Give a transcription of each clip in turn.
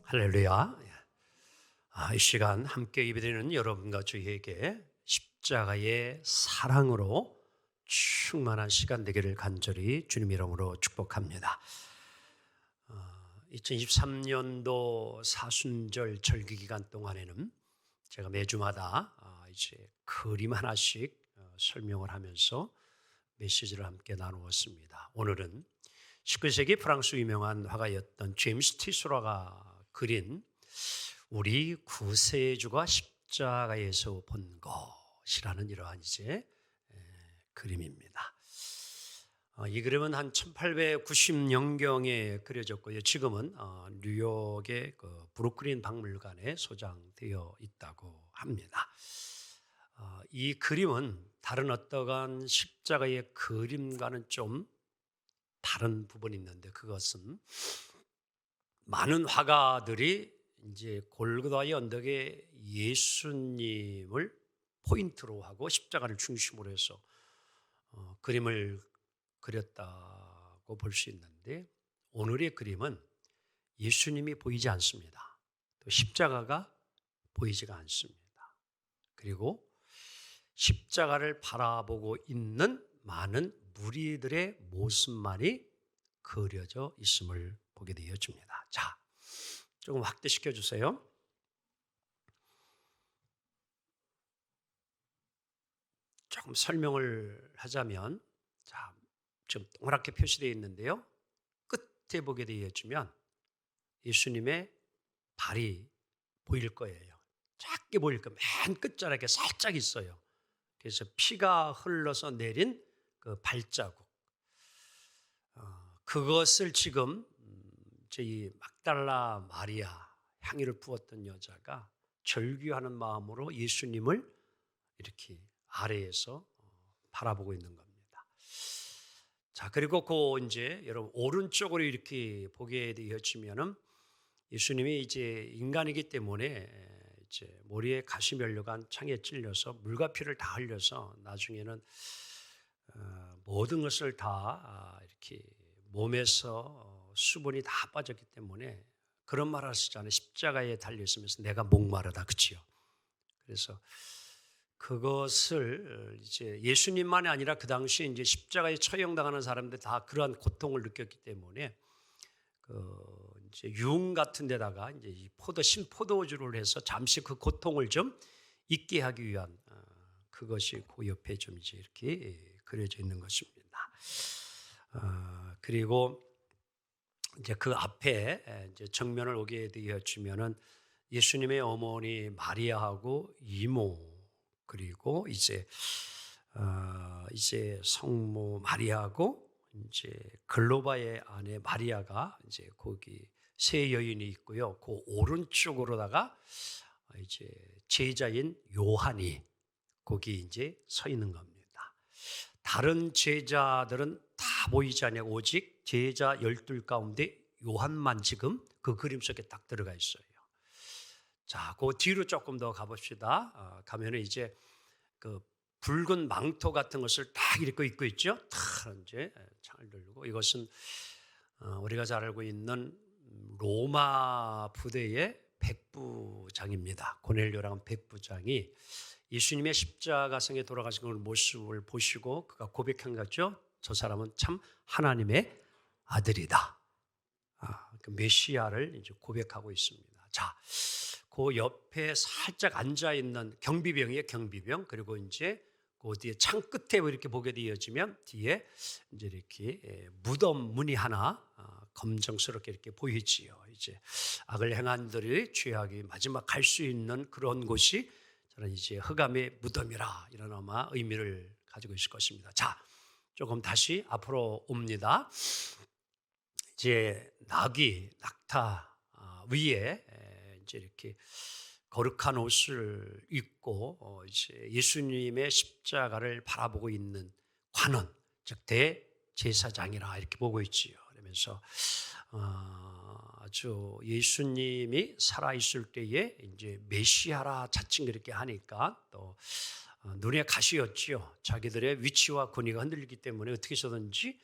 할렐루야. 이 시간 함께 예배드리는 여러분과 저희에게 십자가의 사랑으로 충만한 시간 되기를 간절히 주님 이름으로 축복합니다. 2023년도 사순절 절기 기간 동안에는 제가 매주마다 이제 그림 하나씩 설명을 하면서 메시지를 함께 나누었습니다. 오늘은 19세기 프랑스 유명한 화가였던 제임스 티소라가 그린 우리 구세주가 십자가에서 본 것이라는 이러한 이제 그림입니다. 이 그림은 한 1890년경에 그려졌고요. 지금은 뉴욕의 그 브루클린 박물관에 소장되어 있다고 합니다. 이 그림은 다른 어떠한 십자가의 그림과는 좀 다른 부분이 있는데, 그것은 많은 화가들이 이제 골고다의 언덕에 예수님을 포인트로 하고 십자가를 중심으로 해서 그림을 그렸다고 볼 수 있는데, 오늘의 그림은 예수님이 보이지 않습니다. 또 십자가가 보이지가 않습니다. 그리고 십자가를 바라보고 있는 많은 무리들의 모습만이 그려져 있음을 보게 되어집니다. 자, 조금 확대시켜 주세요. 조금 설명을 하자면, 자, 지금 동그랗게 표시되어 있는데요. 끝에 보게 되어지면 예수님의 발이 보일 거예요. 작게 보일 거예요. 맨 끝자락에 살짝 있어요. 그래서 피가 흘러서 내린 그 발자국, 그것을 지금 이 막달라 마리아, 향유를 부었던 여자가 절규하는 마음으로 예수님을 이렇게 아래에서 바라보고 있는 겁니다. 자, 그리고 이제 여러분 오른쪽으로 이렇게 보게 되어지면은 예수님이 이제 인간이기 때문에 이제 머리에 가시 면류관 창에 찔려서 물과 피를 다 흘려서 나중에는 모든 것을 다 이렇게 몸에서 수분이 다 빠졌기 때문에 그런 말 하시잖아요. 십자가에 달려 있으면서 내가 목마르다, 그치요? 그래서 그것을 이제 예수님만이 아니라 그 당시에 이제 십자가에 처형당하는 사람들 다 그러한 고통을 느꼈기 때문에 이제 유흥 같은 데다가 이제 이 신포도주를 해서 잠시 그 고통을 좀 잊게 하기 위한 그것이 그 옆에 좀 이제 이렇게 그려져 있는 것입니다. 그리고 이제 그 앞에 이제 정면을 오게 되어지면은 예수님의 어머니 마리아하고 이모, 그리고 이제 성모 마리아하고 이제 글로바의 아내 마리아가 이제 거기 세 여인이 있고요. 그 오른쪽으로다가 이제 제자인 요한이 거기 이제 서 있는 겁니다. 다른 제자들은 다 보이지 않아요. 오직 제자 12 가운데 요한만 지금 그 그림 속에 딱 들어가 있어요. 자, 그 뒤로 조금 더 가봅시다. 가면은 이제 그 붉은 망토 같은 것을 딱 이렇게 입고 있죠. 다 이제 창을 들고, 이것은 우리가 잘 알고 있는 로마 부대의 백부장입니다. 고넬료라는 백부장이 예수님의 십자가상에 돌아가신 그 모습을 보시고 그가 고백한 거죠. 저 사람은 참 하나님의 아들이다. 그 메시아를 이제 고백하고 있습니다. 자, 그 옆에 살짝 앉아 있는 경비병이에요, 경비병. 그리고 이제 그 뒤에 창 끝에 이렇게 보게 되어지면 뒤에 이제 이렇게 무덤 문이 하나 검정스럽게 이렇게 보이지요. 이제 악을 행한들이 죄악이 마지막 갈 수 있는 그런 곳이 저는 이제 흑암의 무덤이라, 이런 아마 의미를 가지고 있을 것입니다. 자, 조금 다시 앞으로 옵니다. 이제 낙타 위에 이제 이렇게 거룩한 옷을 입고 이제 예수님의 십자가를 바라보고 있는 관원, 즉 대제사장이라 이렇게 보고 있지요. 그러면서 아주 예수님이 살아 있을 때에 이제 메시아라 자칭 그렇게 하니까 또 눈에 가시였지요. 자기들의 위치와 권위가 흔들리기 때문에 어떻게 해서든지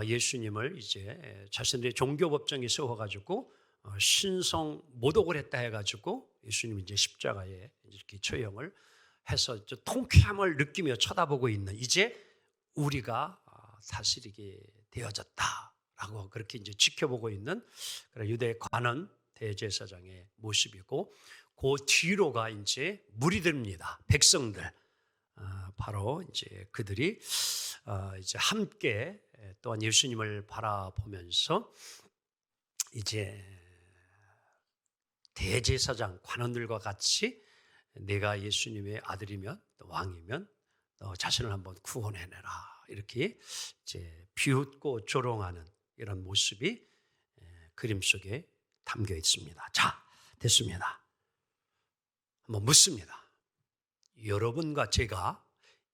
예수님을 이제 자신들의 종교 법정에 세워가지고 신성 모독을 했다 해가지고 예수님이 이제 십자가에 이렇게 처형을 해서 통쾌함을 느끼며 쳐다보고 있는 이제 우리가 다스리게 되어졌다라고 그렇게 이제 지켜보고 있는 그런 유대 관원 대제사장의 모습이고 그 뒤로가 이제 무리들입니다. 백성들 바로 이제 그들이 이제 함께 또한 예수님을 바라보면서 이제 대제사장 관원들과 같이 내가 예수님의 아들이면 왕이면 너 자신을 한번 구원해내라 이렇게 이제 비웃고 조롱하는 이런 모습이 그림 속에 담겨 있습니다. 자, 됐습니다. 한번 묻습니다. 여러분과 제가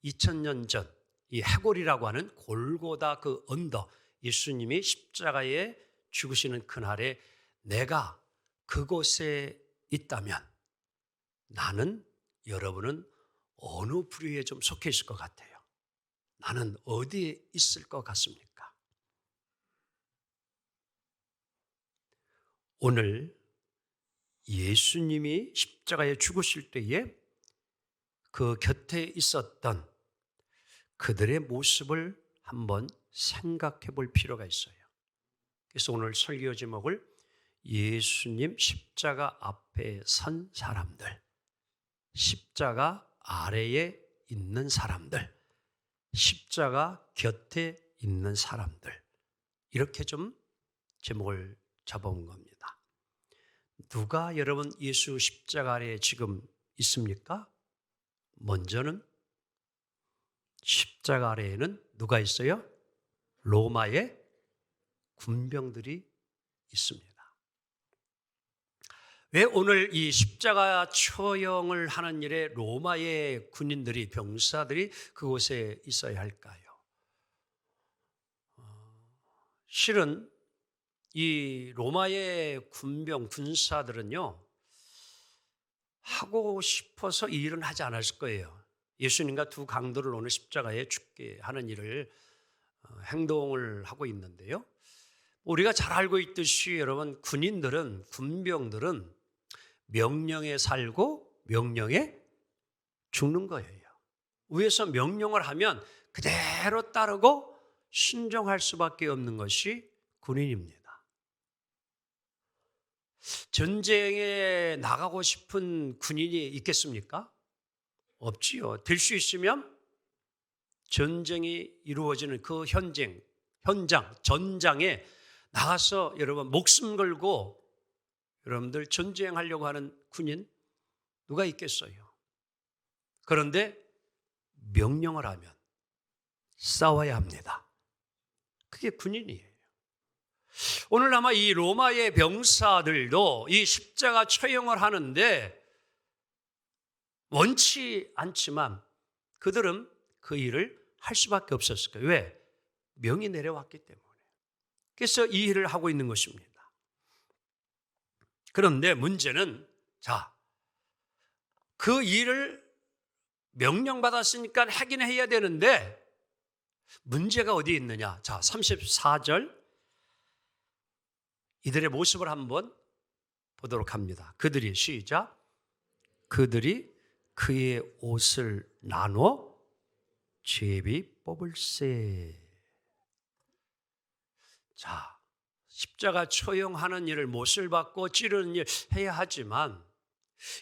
2000년 전 이 해골이라고 하는 골고다 그 언덕, 예수님이 십자가에 죽으시는 그날에 내가 그곳에 있다면 나는, 여러분은 어느 부류에 좀 속해 있을 것 같아요? 나는 어디에 있을 것 같습니까? 오늘 예수님이 십자가에 죽으실 때에 그 곁에 있었던 그들의 모습을 한번 생각해 볼 필요가 있어요. 그래서 오늘 설교 제목을 예수님 십자가 앞에 선 사람들, 십자가 아래에 있는 사람들, 십자가 곁에 있는 사람들, 이렇게 좀 제목을 잡아온 겁니다. 누가 여러분 예수 십자가 아래에 지금 있습니까? 먼저는 십자가 아래에는 누가 있어요? 로마의 군병들이 있습니다. 왜 오늘 이 십자가 처형을 하는 일에 로마의 군인들이, 병사들이 그곳에 있어야 할까요? 실은 이 로마의 군병, 군사들은요, 하고 싶어서 이 일은 하지 않았을 거예요. 예수님과 두 강도를 오늘 십자가에 죽게 하는 일을 행동을 하고 있는데요. 우리가 잘 알고 있듯이 여러분, 군인들은, 군병들은 명령에 살고 명령에 죽는 거예요. 위에서 명령을 하면 그대로 따르고 순종할 수밖에 없는 것이 군인입니다. 전쟁에 나가고 싶은 군인이 있겠습니까? 없지요. 될 수 있으면 전쟁이 이루어지는 그 현장, 전장에 나가서 여러분 목숨 걸고 여러분들 전쟁하려고 하는 군인 누가 있겠어요? 그런데 명령을 하면 싸워야 합니다. 그게 군인이에요. 오늘 아마 이 로마의 병사들도 이 십자가 처형을 하는데 원치 않지만 그들은 그 일을 할 수밖에 없었을 거예요. 왜? 명이 내려왔기 때문에. 그래서 이 일을 하고 있는 것입니다. 그런데 문제는 그 일을 명령받았으니까 하긴 해야 되는데 문제가 어디에 있느냐? 34절 이들의 모습을 한번 보도록 합니다. 그들이 시작. 그들이 그의 옷을 나눠 제비 뽑을세. 십자가 처형하는 일을 못을 받고 찌르는 일 해야 하지만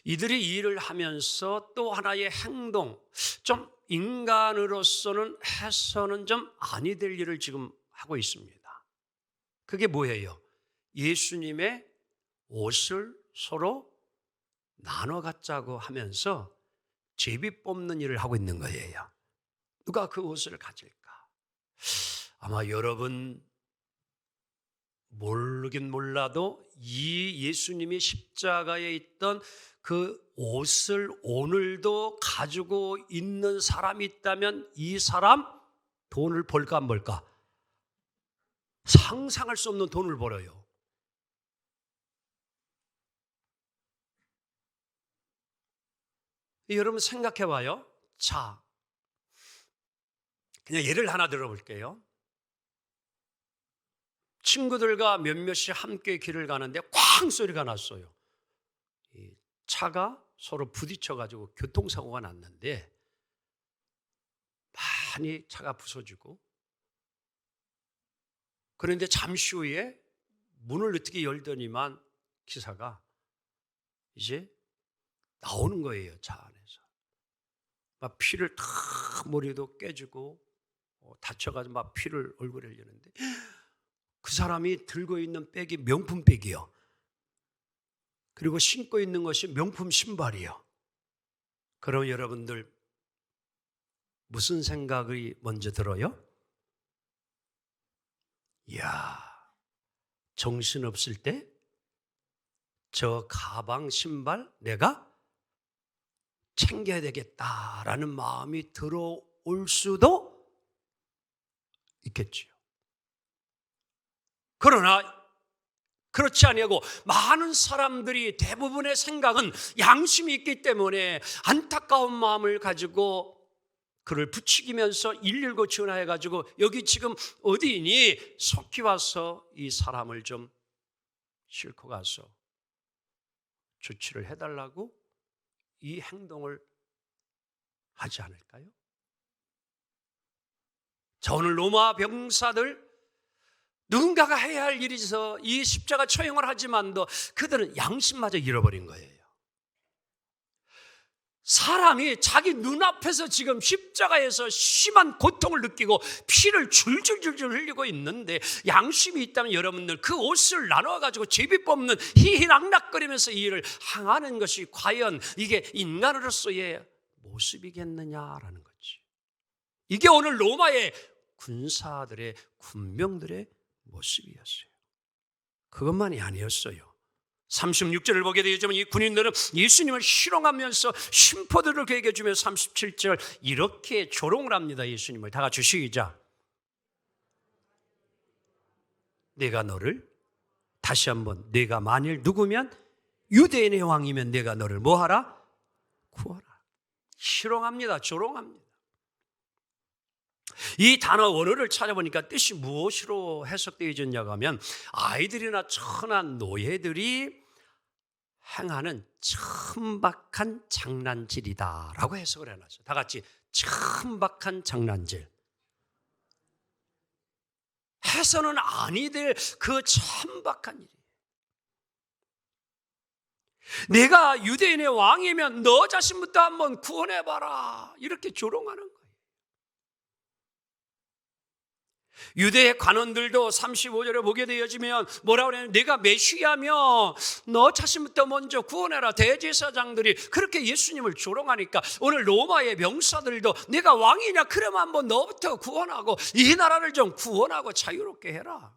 이들이 이 일을 하면서 또 하나의 행동, 좀 인간으로서는 해서는 좀 아니 될 일을 지금 하고 있습니다. 그게 뭐예요? 예수님의 옷을 서로 나눠 갖자고 하면서 제비 뽑는 일을 하고 있는 거예요. 누가 그 옷을 가질까? 아마 여러분 모르긴 몰라도 이 예수님이 십자가에 있던 그 옷을 오늘도 가지고 있는 사람이 있다면 이 사람 돈을 벌까 안 벌까? 상상할 수 없는 돈을 벌어요. 여러분 생각해 봐요. 그냥 예를 하나 들어볼게요. 친구들과 몇몇이 함께 길을 가는데 쾅 소리가 났어요. 이 차가 서로 부딪혀가지고 교통사고가 났는데 많이 차가 부서지고, 그런데 잠시 후에 문을 어떻게 열더니만 기사가 이제 나오는 거예요. 차 안에서 막 피를 다, 머리도 깨지고 다쳐가지고 막 피를 얼굴에 흘리는데, 그 사람이 들고 있는 백이 명품 백이요. 그리고 신고 있는 것이 명품 신발이요. 그럼 여러분들 무슨 생각이 먼저 들어요? 이야, 정신없을 때 저 가방, 신발 내가 챙겨야 되겠다라는 마음이 들어올 수도 있겠지요. 그러나 그렇지 아니하고 많은 사람들이 대부분의 생각은 양심이 있기 때문에 안타까운 마음을 가지고 그를 부추기면서 119 전화해가지고 여기 지금 어디니? 속히 와서 이 사람을 좀 싣고 가서 조치를 해달라고 이 행동을 하지 않을까요? 자, 오늘 로마 병사들 누군가가 해야 할 일이 있어서 이 십자가 처형을 하지만도 그들은 양심마저 잃어버린 거예요. 사람이 자기 눈앞에서 지금 십자가에서 심한 고통을 느끼고 피를 줄줄줄줄 흘리고 있는데, 양심이 있다면 여러분들 그 옷을 나눠가지고 제비 뽑는 희희낙낙거리면서 이 일을 항하는 것이 과연 이게 인간으로서의 모습이겠느냐라는 거지. 이게 오늘 로마의 군사들의, 군병들의 모습이었어요. 그것만이 아니었어요. 36절을 보게 되지만 이 군인들은 예수님을 희롱하면서 심포들을 그에게 주며 37절 이렇게 조롱을 합니다. 예수님을 다 같이 시작. 내가 너를, 다시 한번, 내가 만일 누구면 유대인의 왕이면 내가 너를 뭐하라? 구하라. 희롱합니다. 조롱합니다. 이 단어 원어를 찾아보니까 뜻이 무엇으로 해석되어졌냐고 하면, 아이들이나 천한 노예들이 행하는 천박한 장난질이다라고 해석을 해놨어요. 다 같이 천박한 장난질. 해서는 아니 될 그 천박한 일이에요. 내가 유대인의 왕이면 너 자신부터 한번 구원해봐라, 이렇게 조롱하는 거예요. 유대의 관원들도 35절에 보게 되어지면 뭐라고 그래요? 내가 메시아며 너 자신부터 먼저 구원해라. 대제사장들이 그렇게 예수님을 조롱하니까 오늘 로마의 병사들도 내가 왕이냐? 그러면 한번 너부터 구원하고 이 나라를 좀 구원하고 자유롭게 해라.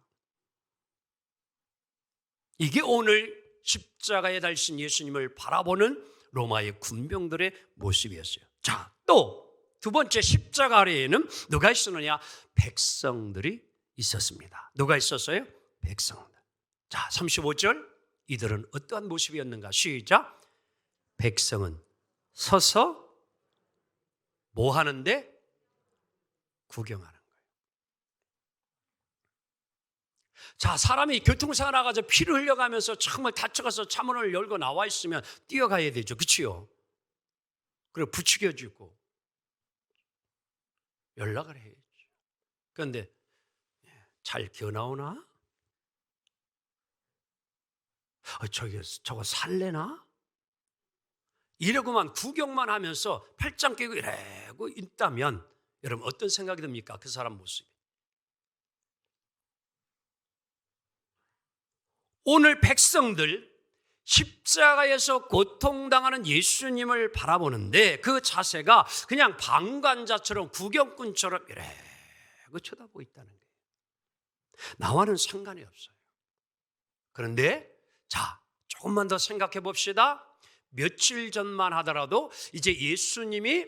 이게 오늘 십자가에 달리신 예수님을 바라보는 로마의 군병들의 모습이었어요. 자, 또 두 번째, 십자가 아래에는 누가 있었느냐? 백성들이 있었습니다. 누가 있었어요? 백성들. 자, 35절, 이들은 어떠한 모습이었는가? 시작. 백성은 서서 뭐 하는데? 구경하는 거예요. 자, 사람이 교통사고 나가서 피를 흘려가면서 정말 다쳐가서 차문을 열고 나와 있으면 뛰어가야 되죠. 그치요? 그리고 부추겨주고 연락을 해야죠. 그런데 잘 기어나오나? 저거 살래나? 이러고만 구경만 하면서 팔짱 끼고 이러고 있다면 여러분 어떤 생각이 듭니까? 그 사람 모습이. 오늘 백성들 십자가에서 고통당하는 예수님을 바라보는데 그 자세가 그냥 방관자처럼 구경꾼처럼 이러고 쳐다보고 있다는 거예요. 나와는 상관이 없어요. 그런데 자, 조금만 더 생각해 봅시다. 며칠 전만 하더라도 이제 예수님이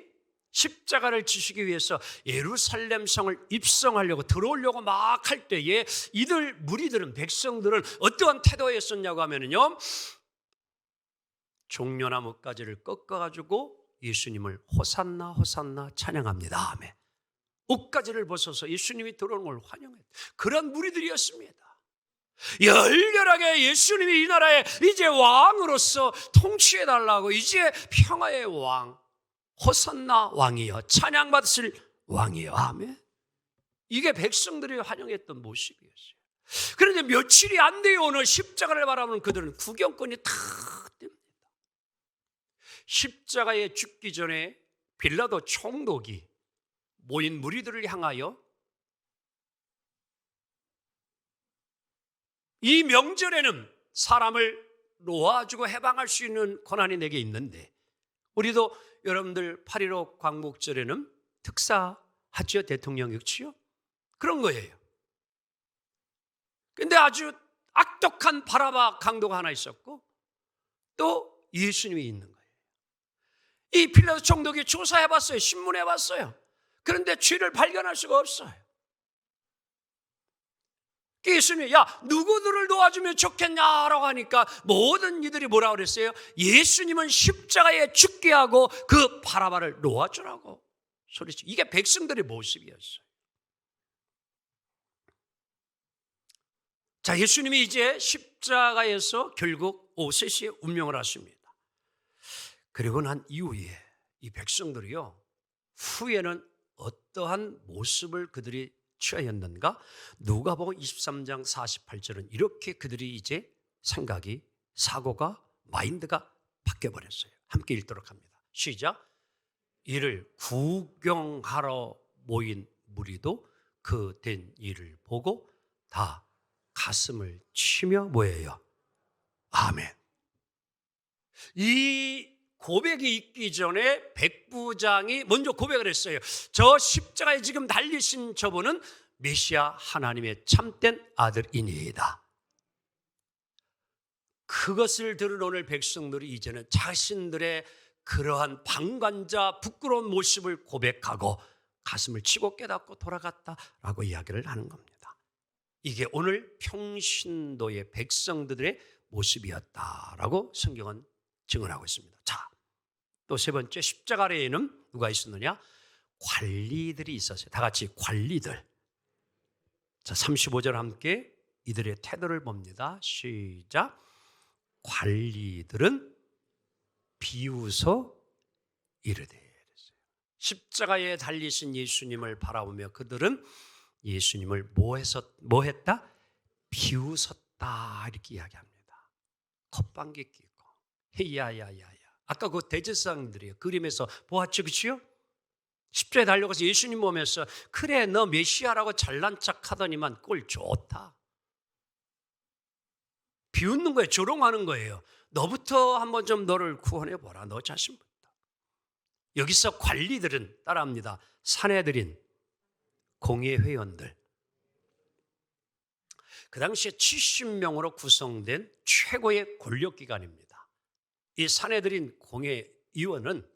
십자가를 지시기 위해서 예루살렘 성을 입성하려고 들어오려고 막 할 때에 이들 무리들은, 백성들은 어떠한 태도였었냐고 하면요, 종려나무가지를 꺾어가지고 예수님을 호산나 호산나 찬양합니다. 아멘. 옷가지를 벗어서 예수님이 들어오는 걸 환영했다. 그런 무리들이었습니다. 열렬하게 예수님이 이 나라에 이제 왕으로서 통치해달라고, 이제 평화의 왕, 호산나 왕이여, 찬양받으실 왕이여. 아멘. 이게 백성들이 환영했던 모습이었어요. 그런데 며칠이 안 돼요. 오늘 십자가를 바라보는 그들은 구경꾼이 다 됩니다. 십자가에 죽기 전에 빌라도 총독이 모인 무리들을 향하여 이 명절에는 사람을 놓아주고 해방할 수 있는 권한이 내게 있는데, 우리도 여러분들 8.15 광복절에는 특사하지요. 대통령 역시요. 그런 거예요. 근데 아주 악독한 바라바 강도가 하나 있었고 또 예수님이 있는 거예요. 이 빌라도 총독이 조사해봤어요. 신문해봤어요. 그런데 죄를 발견할 수가 없어요. 예수님이 야, 누구들을 도와주면 좋겠냐라고 하니까 모든 이들이 뭐라고 그랬어요? 예수님은 십자가에 죽게 하고 그 바라바를 놓아주라고 소리치. 이게 백성들의 모습이었어요. 자, 예수님이 이제 십자가에서 결국 오셋이 운명을 하십니다. 그리고 난 이후에 이 백성들이요, 후에는 어떠한 모습을 그들이 취하였는가? 누가복음 23장 48절은 이렇게 그들이 이제 생각이, 사고가, 마인드가 바뀌어버렸어요. 함께 읽도록 합니다. 시작. 이를 구경하러 모인 무리도 그 된 일을 보고 다 가슴을 치며 뭐예요? 아멘. 이 고백이 있기 전에 백부장이 먼저 고백을 했어요. 저 십자가에 지금 달리신 저분은 메시아 하나님의 참된 아들이니이다. 그것을 들은 오늘 백성들이 이제는 자신들의 그러한 방관자 부끄러운 모습을 고백하고 가슴을 치고 깨닫고 돌아갔다라고 이야기를 하는 겁니다. 이게 오늘 평신도의 백성들의 모습이었다라고 성경은 증언하고 있습니다. 자, 또 세 번째, 십자가 아래에는 누가 있었느냐? 관리들이 있었어요. 다 같이 관리들. 자, 35절 함께 이들의 태도를 봅니다. 시작. 관리들은 비웃어 이르되. 십자가에 달리신 예수님을 바라보며 그들은 예수님을 뭐 했다? 비웃었다. 이렇게 이야기합니다. 콧방귀 끼고 야야야야. 아까 그 대제사장들이요, 그림에서 보았죠, 그렇죠? 십자가에 달려가서 예수님 보면서 그래, 너 메시아라고 잘난 척하더니만 꼴 좋다. 비웃는 거예요. 조롱하는 거예요. 너부터 한번 좀 너를 구원해 보라. 너 자신부터. 여기서 관리들은 따라합니다. 사내들인 공예 회원들. 그 당시에 70명으로 구성된 최고의 권력기관입니다. 이 사내들인 공예위원은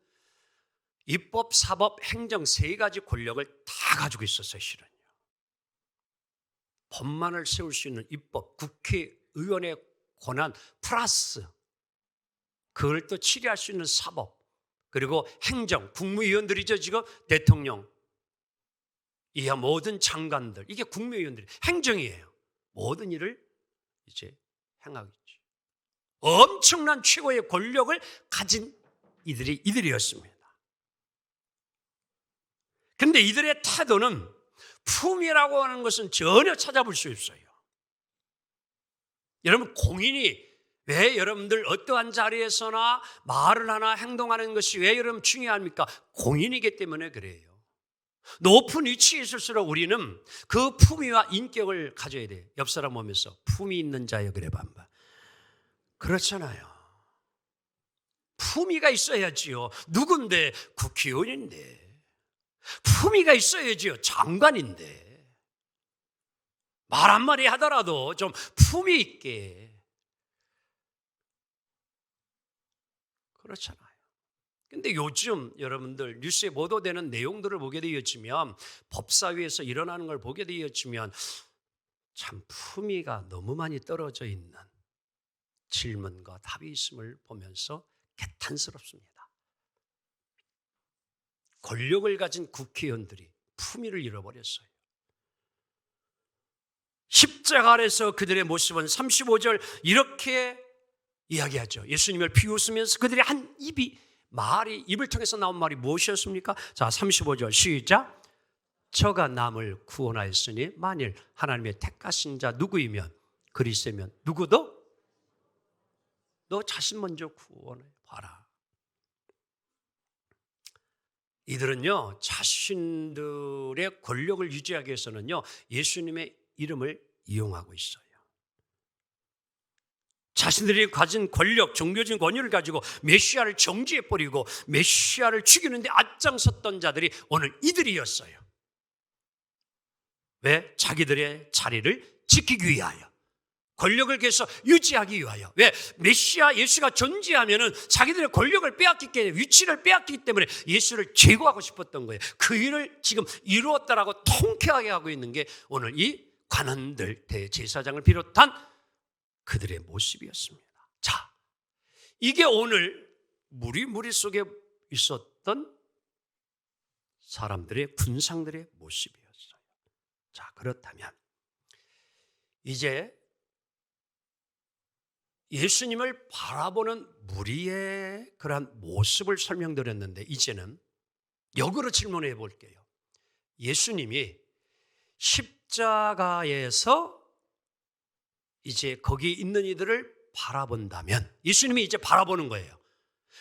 입법, 사법, 행정 세 가지 권력을 다 가지고 있었어요. 실은요. 법만을 세울 수 있는 입법, 국회의원의 권한 플러스 그걸 또 치리할 수 있는 사법, 그리고 행정, 국무위원들이죠. 지금 대통령 이하 모든 장관들, 이게 국무위원들이 행정이에요. 모든 일을 이제 행하고 있죠. 엄청난 최고의 권력을 가진 이들이었습니다. 그런데 이들의 태도는 품이라고 하는 것은 전혀 찾아볼 수 없어요. 여러분, 공인이 왜 여러분들 어떠한 자리에서나 말을 하나 행동하는 것이 왜 여러분 중요합니까? 공인이기 때문에 그래요. 높은 위치에 있을수록 우리는 그 품위와 인격을 가져야 돼요. 옆 사람 보면서 품위 있는 자여 그래 반바. 그렇잖아요. 품위가 있어야지요. 누군데? 국회의원인데. 품위가 있어야지요. 장관인데. 말 한마디 하더라도 좀 품위 있게. 그렇잖아요. 근데 요즘 여러분들 뉴스에 보도되는 내용들을 보게 되었지만, 법사위에서 일어나는 걸 보게 되었지만 참 품위가 너무 많이 떨어져 있는 질문과 답이 있음을 보면서 개탄스럽습니다. 권력을 가진 국회의원들이 품위를 잃어버렸어요. 십자가 아래서 그들의 모습은 35절 이렇게 이야기하죠. 예수님을 비웃으면서 그들의 한 입을 통해서 나온 말이 무엇이었습니까? 자, 35절 시작. 저가 남을 구원하였으니 만일 하나님의 택하신 자 누구이면 그리스도면 누구도 너 자신 먼저 구원해 봐라. 이들은요, 자신들의 권력을 유지하기 위해서는요, 예수님의 이름을 이용하고 있어요. 자신들이 가진 권력, 종교적인 권위를 가지고 메시아를 정지해버리고 메시아를 죽이는데 앞장섰던 자들이 오늘 이들이었어요. 왜? 자기들의 자리를 지키기 위하여, 권력을 계속 유지하기 위하여. 왜? 메시아 예수가 존재하면은 자기들의 권력을 빼앗기 때문에, 위치를 빼앗기기 때문에 예수를 제거하고 싶었던 거예요. 그 일을 지금 이루었다라고 통쾌하게 하고 있는 게 오늘 이 관원들, 대제사장을 비롯한 그들의 모습이었습니다. 자, 이게 오늘 무리 속에 있었던 사람들의, 군상들의 모습이었어요. 자, 그렇다면 이제 예수님을 바라보는 무리의 그러한 모습을 설명드렸는데, 이제는 역으로 질문해 볼게요. 예수님이 십자가에서 이제 거기 있는 이들을 바라본다면, 예수님이 이제 바라보는 거예요.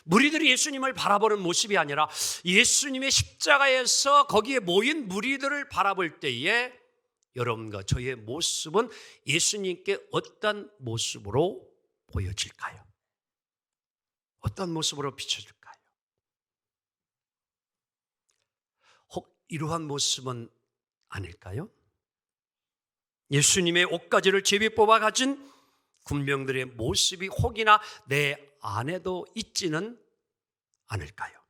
무리들이 예수님을 바라보는 모습이 아니라 예수님의 십자가에서 거기에 모인 무리들을 바라볼 때에 여러분과 저의 모습은 예수님께 어떤 모습으로 보여질까요? 어떤 모습으로 비춰질까요? 혹 이러한 모습은 아닐까요? 예수님의 옷가지를 제비 뽑아 가진 군병들의 모습이 혹이나 내 안에도 있지는 않을까요?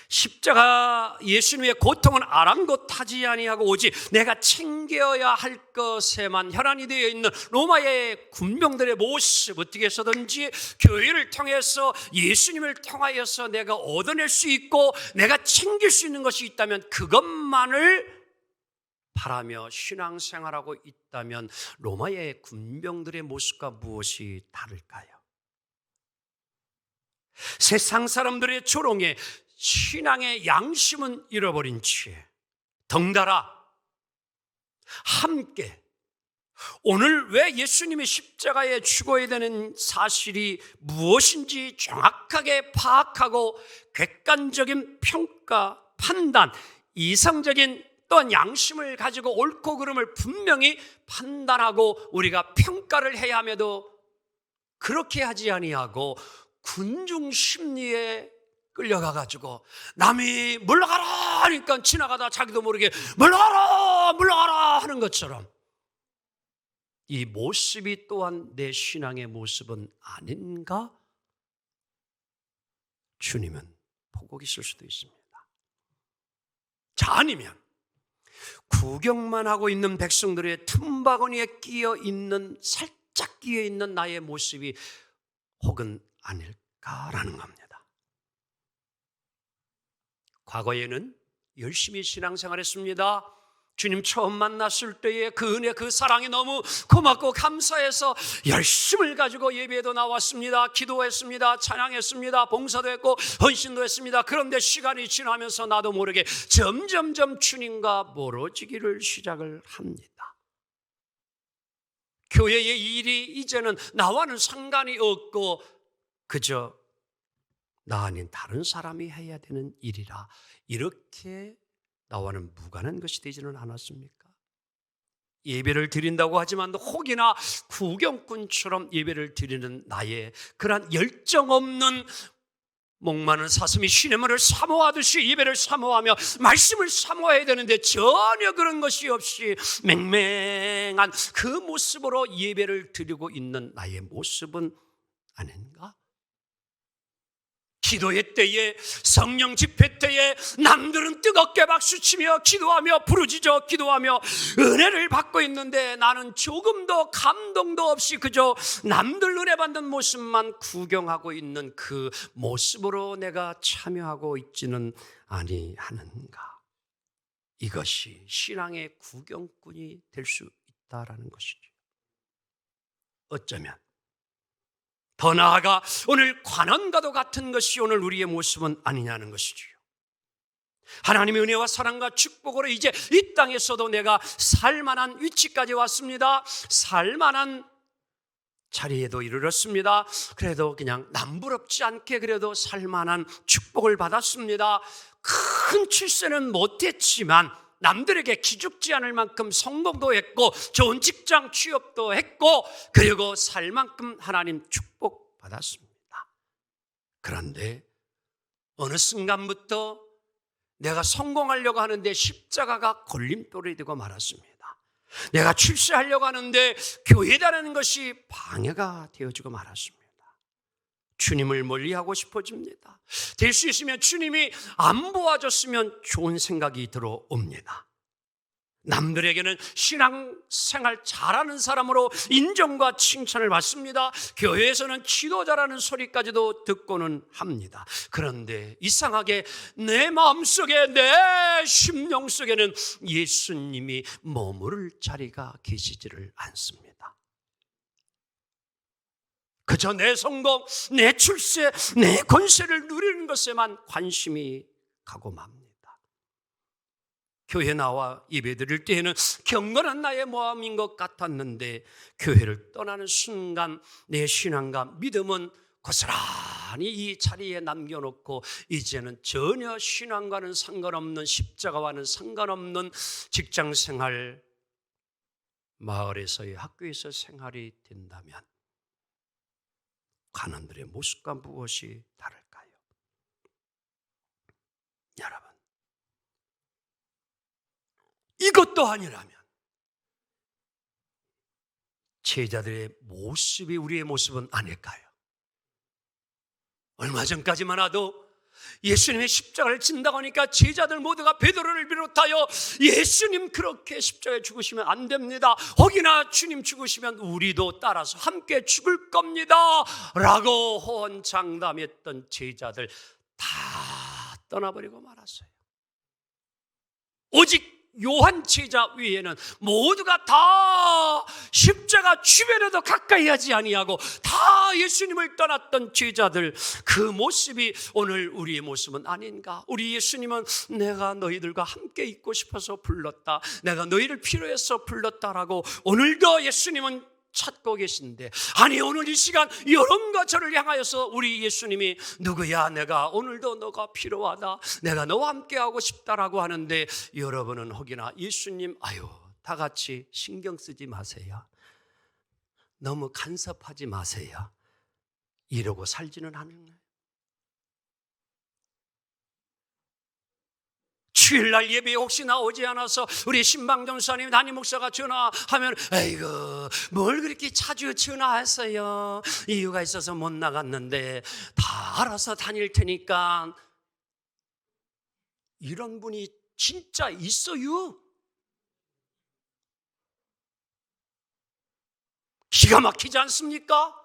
십자가 예수님의 고통은 아랑곳하지 아니하고 오직 내가 챙겨야 할 것에만 혈안이 되어 있는 로마의 군병들의 모습, 어떻게 해서든지 교회를 통해서 예수님을 통하여서 내가 얻어낼 수 있고 내가 챙길 수 있는 것이 있다면 그것만을 바라며 신앙생활하고 있다면 로마의 군병들의 모습과 무엇이 다를까요? 세상 사람들의 조롱에 신앙의 양심은 잃어버린 채 덩달아 함께 오늘 왜 예수님이 십자가에 죽어야 되는 사실이 무엇인지 정확하게 파악하고 객관적인 평가, 판단, 이성적인 또한 양심을 가지고 옳고 그름을 분명히 판단하고 우리가 평가를 해야 함에도 그렇게 하지 아니하고 군중 심리에 끌려가가지고 남이 물러가라 하니까 지나가다 자기도 모르게 물러가라 하는 것처럼 이 모습이 또한 내 신앙의 모습은 아닌가? 주님은 보고 계실 수도 있습니다. 자, 아니면 구경만 하고 있는 백성들의 틈바구니에 살짝 끼어 있는 나의 모습이 혹은 아닐까라는 겁니다. 과거에는 열심히 신앙생활했습니다. 주님 처음 만났을 때의 그 은혜, 그 사랑이 너무 고맙고 감사해서 열심을 가지고 예배에도 나왔습니다. 기도했습니다. 찬양했습니다. 봉사도 했고 헌신도 했습니다. 그런데 시간이 지나면서 나도 모르게 점점점 주님과 멀어지기를 시작을 합니다. 교회의 일이 이제는 나와는 상관이 없고 그저 나 아닌 다른 사람이 해야 되는 일이라 이렇게 나와는 무관한 것이 되지는 않았습니까? 예배를 드린다고 하지만 혹이나 구경꾼처럼 예배를 드리는 나의 그러한 열정 없는 목마른 사슴이 시냇물을 사모하듯이 예배를 사모하며 말씀을 사모해야 되는데 전혀 그런 것이 없이 맹맹한 그 모습으로 예배를 드리고 있는 나의 모습은 아닌가? 기도회 때에 성령 집회 때에 남들은 뜨겁게 박수치며 기도하며 부르짖어 기도하며 은혜를 받고 있는데 나는 조금도 감동도 없이 그저 남들 은혜 받는 모습만 구경하고 있는 그 모습으로 내가 참여하고 있지는 아니하는가? 이것이 신앙의 구경꾼이 될 수 있다라는 것이죠. 어쩌면 더 나아가 오늘 관원과도 같은 것이 오늘 우리의 모습은 아니냐는 것이지요. 하나님의 은혜와 사랑과 축복으로 이제 이 땅에서도 내가 살만한 위치까지 왔습니다. 살만한 자리에도 이르렀습니다. 그래도 그냥 남부럽지 않게 그래도 살만한 축복을 받았습니다. 큰 출세는 못했지만 남들에게 기죽지 않을 만큼 성공도 했고 좋은 직장 취업도 했고 그리고 살 만큼 하나님 축복 받았습니다. 그런데 어느 순간부터 내가 성공하려고 하는데 십자가가 걸림돌이 되고 말았습니다. 내가 출세하려고 하는데 교회라는 것이 방해가 되어지고 말았습니다. 주님을 멀리하고 싶어집니다. 될 수 있으면 주님이 안 도와줬으면 좋은 생각이 들어옵니다. 남들에게는 신앙생활 잘하는 사람으로 인정과 칭찬을 받습니다. 교회에서는 지도자라는 소리까지도 듣고는 합니다. 그런데 이상하게 내 마음속에 내 심령 속에는 예수님이 머무를 자리가 계시지를 않습니다. 그저 내 성공, 내 출세, 내 권세를 누리는 것에만 관심이 가고 맙니다. 교회 나와 예배드릴 때에는 경건한 나의 모함인 것 같았는데 교회를 떠나는 순간 내 신앙과 믿음은 고스란히 이 자리에 남겨놓고 이제는 전혀 신앙과는 상관없는 십자가와는 상관없는 직장생활, 마을에서의 학교에서 생활이 된다면 관원들의 모습과 무엇이 다를까요? 여러분, 이것도 아니라면 제자들의 모습이 우리의 모습은 아닐까요? 얼마 전까지만 해도 예수님의 십자가를 진다고 하니까 제자들 모두가 베드로를 비롯하여 예수님 그렇게 십자가에 죽으시면 안 됩니다. 혹이나 주님 죽으시면 우리도 따라서 함께 죽을 겁니다 라고 호언장담했던 제자들 다 떠나버리고 말았어요. 오직 요한 제자 외에는 모두가 다 십자가 주변에도 가까이 하지 아니하고 다 예수님을 떠났던 제자들, 그 모습이 오늘 우리의 모습은 아닌가? 우리 예수님은 내가 너희들과 함께 있고 싶어서 불렀다, 내가 너희를 필요해서 불렀다라고 오늘도 예수님은 찾고 계신데, 아니 오늘 이 시간 여러분과 저를 향하여서 우리 예수님이 누구야, 내가 오늘도 너가 필요하다, 내가 너와 함께하고 싶다라고 하는데, 여러분은 혹이나 예수님 아유 다 같이 신경 쓰지 마세요, 너무 간섭하지 마세요 이러고 살지는 않은 거예요. 주일날 예배에 혹시 나오지 않아서 우리 신방전사님, 담임 목사가 전화하면 아이고 뭘 그렇게 자주 전화했어요, 이유가 있어서 못 나갔는데 다 알아서 다닐 테니까. 이런 분이 진짜 있어요? 기가 막히지 않습니까?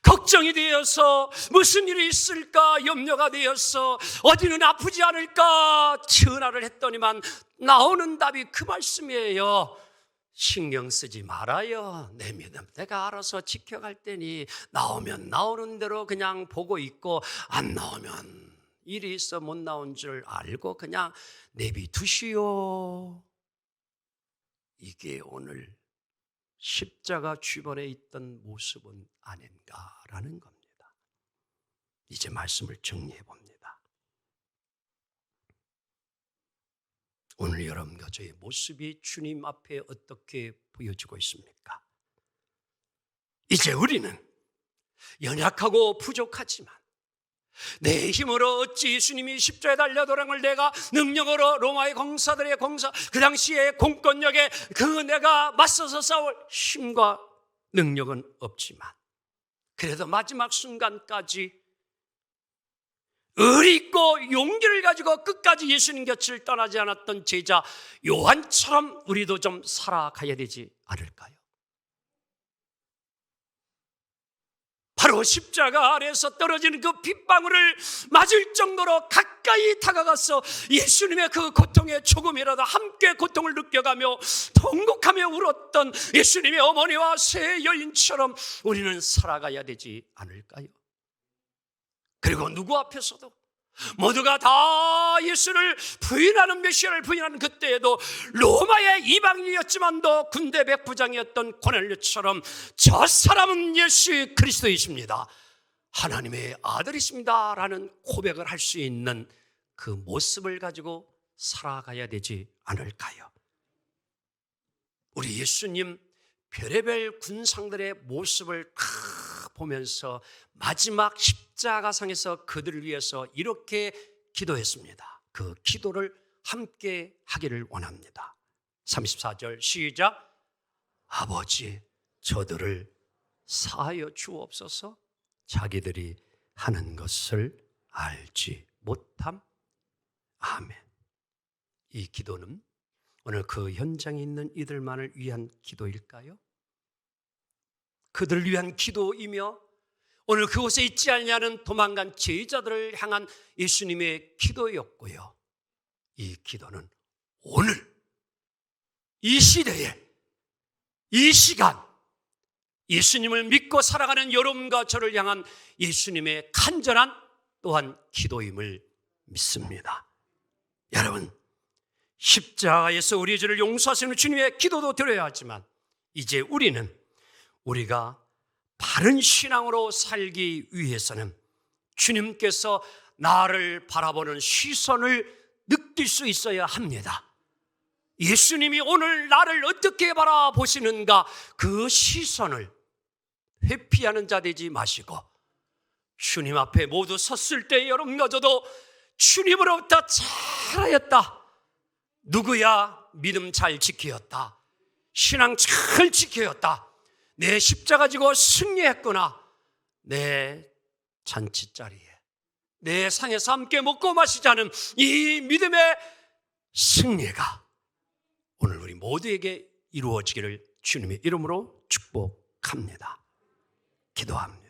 걱정이 되어서 무슨 일이 있을까 염려가 되어서 어디는 아프지 않을까 전화를 했더니만 나오는 답이 그 말씀이에요. 신경 쓰지 말아요, 내 믿음 내가 알아서 지켜갈 테니 나오면 나오는 대로 그냥 보고 있고, 안 나오면 일이 있어 못 나온 줄 알고 그냥 내비두시오. 이게 오늘 십자가 주변에 있던 모습은 아닌가라는 겁니다. 이제 말씀을 정리해 봅니다. 오늘 여러분과 저의 모습이 주님 앞에 어떻게 보여지고 있습니까? 이제 우리는 연약하고 부족하지만 내 힘으로 어찌 예수님이 십자가에 달려 돌아간 걸 내가 능력으로 로마의 공사들의 공사, 그 당시에 공권력에 그 내가 맞서서 싸울 힘과 능력은 없지만 그래도 마지막 순간까지 의리 있고 용기를 가지고 끝까지 예수님 곁을 떠나지 않았던 제자 요한처럼 우리도 좀 살아가야 되지 않을까요? 바로 십자가 아래에서 떨어지는 그 빗방울을 맞을 정도로 가까이 다가가서 예수님의 그 고통에 조금이라도 함께 고통을 느껴가며 통곡하며 울었던 예수님의 어머니와 세 여인처럼 우리는 살아가야 되지 않을까요? 그리고 누구 앞에서도 모두가 다 예수를 부인하는, 메시아를 부인하는 그때에도 로마의 이방인이었지만도 군대 백부장이었던 고넬료처럼 저 사람은 예수 그리스도이십니다, 하나님의 아들이십니다 라는 고백을 할 수 있는 그 모습을 가지고 살아가야 되지 않을까요? 우리 예수님 별의별 군상들의 모습을 다 보면서 마지막 십자가상에서 그들을 위해서 이렇게 기도했습니다. 그 기도를 함께 하기를 원합니다. 34절 시작. 아버지, 저들을 사하여 주옵소서. 자기들이 하는 것을 알지 못함. 아멘. 이 기도는 오늘 그 현장에 있는 이들만을 위한 기도일까요? 그들을 위한 기도이며 오늘 그곳에 있지 않냐는 도망간 제자들을 향한 예수님의 기도였고요. 이 기도는 오늘 이 시대에, 이 시간, 예수님을 믿고 살아가는 여러분과 저를 향한 예수님의 간절한 또한 기도임을 믿습니다. 여러분, 십자가에서 우리의 죄를 용서하시는 주님의 기도도 드려야 하지만 이제 우리가 바른 신앙으로 살기 위해서는 주님께서 나를 바라보는 시선을 느낄 수 있어야 합니다. 예수님이 오늘 나를 어떻게 바라보시는가, 그 시선을 회피하는 자 되지 마시고 주님 앞에 모두 섰을 때 여러분과 저도 주님으로부터 잘하였다, 누구야 믿음 잘 지키었다, 신앙 잘 지키었다, 내 십자가 지고 승리했구나, 내 잔치자리에 내 상에서 함께 먹고 마시자는 이 믿음의 승리가 오늘 우리 모두에게 이루어지기를 주님의 이름으로 축복합니다. 기도합니다.